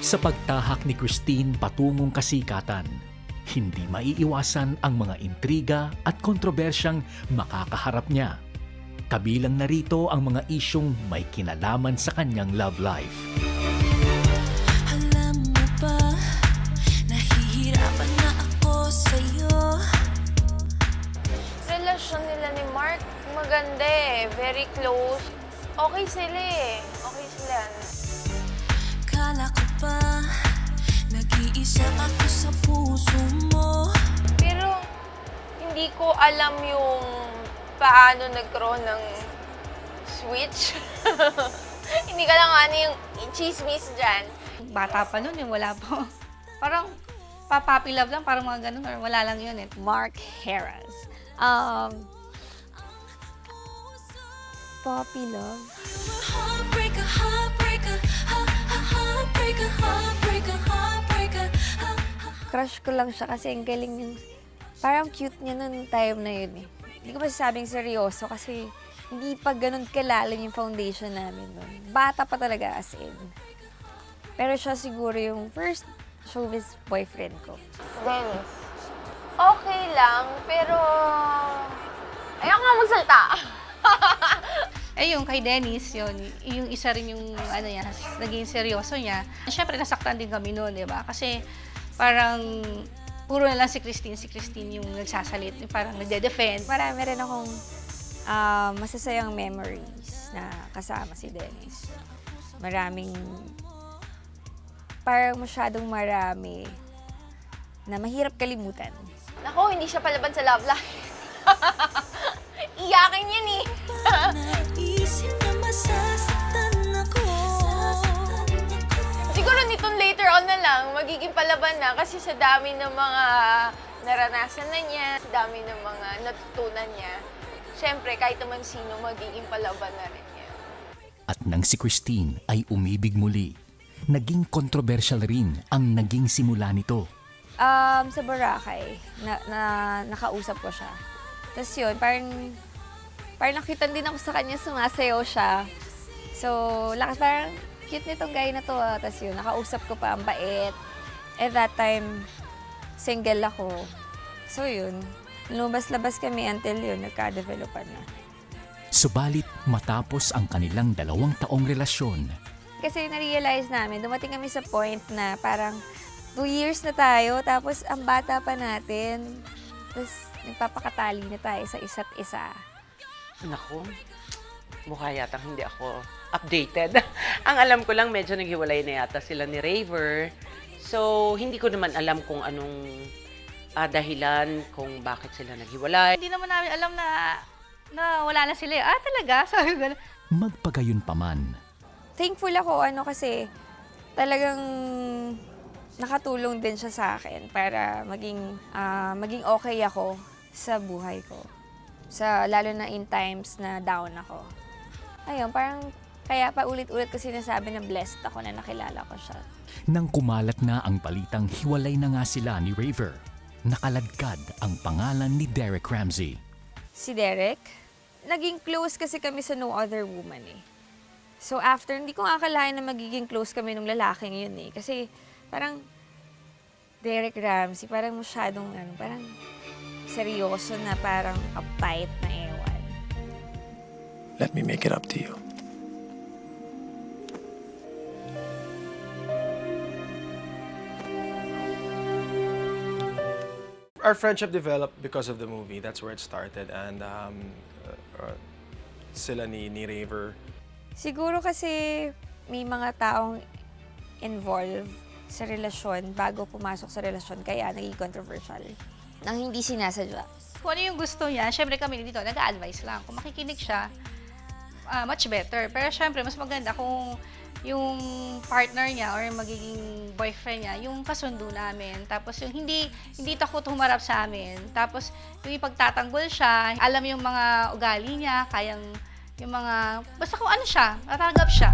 Sa pagtahak ni Christine patungong kasikatan, hindi maiiwasan ang mga intriga at kontrobersyang makakaharap niya. Kabilang narito ang mga isyong may kinalaman sa kanyang love life. Alam mo ba, nahihirapan na ako sa'yo. Relasyon nila ni Mark, maganda eh. Very close. Okay sila eh. Okay sila. Kala ko pa, nag-iisa ako sa puso mo. Pero hindi ko alam yung paano nagkaroon ng switch. Hindi ka lang ano yung chismis dyan. Bata pa nun, yung wala pa. Parang papapi love lang, parang mga ganun, or wala lang yun eh. Mark Heras. Puppy love. Heartbreaker, heartbreaker, heartbreaker, heartbreaker, heartbreaker. Crush ko lang siya kasi ang galing yung... Parang cute niya noong time na yun eh. Hindi ko masasabing seryoso kasi hindi pa ganun kalalim yung foundation namin noon. Bata pa talaga as in. Pero siya siguro yung first showbiz boyfriend ko. Dennis, okay lang, pero ayoko nga magsalta. Eh yung kay Dennis, yun, yung isa rin yung ano niya, naging seryoso niya. Siyempre, nasaktan din kami noon, di ba? Kasi parang puro na lang si Christine yung nagsasalit, yung parang nagde-defend. Marami rin akong masasayang memories na kasama si Dennis. Maraming, parang masyadong marami na mahirap kalimutan. Nako, hindi siya palaban sa love life. Iyakin yan eh. Naisip na masasaktan ako. Siguro nitong later on na lang, magiging palaban na kasi sa dami ng mga naranasan na niya, sa dami ng mga natutunan niya. Siyempre, kahit naman sino, magiging palaban na rin niya. At nang si Christine ay umibig muli, naging kontrobersyal rin ang naging simula nito. Sa Boracay, nakausap ko siya. Tapos yun, parang nakita din ako sa kanya, sumasayaw siya. So, parang cute nitong guy na to. Tapos yun, nakausap ko pa, ang bait. At that time, single ako. So yun, lumabas-labas kami until yun, nagka-developan na. Subalit matapos ang kanilang 2 taong relasyon, Kasi na-realize namin, dumating kami sa point na parang 2 years na tayo, tapos ang bata pa natin. Tapos nagpapakatali na tayo sa isa't isa. Naku, mukha yatang hindi ako updated. Ang alam ko lang, medyo naghiwalay na yata sila ni Raver. So, hindi ko naman alam kung anong dahilan kung bakit sila naghiwalay. Hindi naman namin alam na wala na sila. Talaga? Sabi ko, magpagayon pa man, Thankful ako, kasi talagang nakatulong din siya sa akin para maging okay ako sa buhay ko. Lalo na in times na down ako. Ayun, parang kaya pa ulit-ulit ko sinasabi na blessed ako na nakilala ko siya. nang kumalat na ang balitang hiwalay na nga sila ni Raver, nakaladkad ang pangalan ni Derek Ramsey. Si Derek, naging close kasi kami sa No Other Woman eh. So after, hindi ko akalain na magiging close kami nung lalaking yun eh. Kasi parang Derek Ramsey, parang masyadong parang seryoso na parang uptight na ewan. Let me make it up to you. Our friendship developed because of the movie. That's where it started. And sila ni Raver. Siguro kasi may mga taong involved sa relasyon bago pumasok sa relasyon, kaya naging controversial. Nang hindi sinasadya. kung ano yung gusto niya, syempre kami dito, nag-a-advise lang. Kung makikinig siya, much better. Pero syempre, mas maganda kung yung partner niya or magiging boyfriend niya, yung kasundo namin. Tapos yung hindi takot humarap sa amin. Tapos yung ipagtatanggol siya, alam yung mga ugali niya, yung mga, basta kung ano siya, tatanggap siya.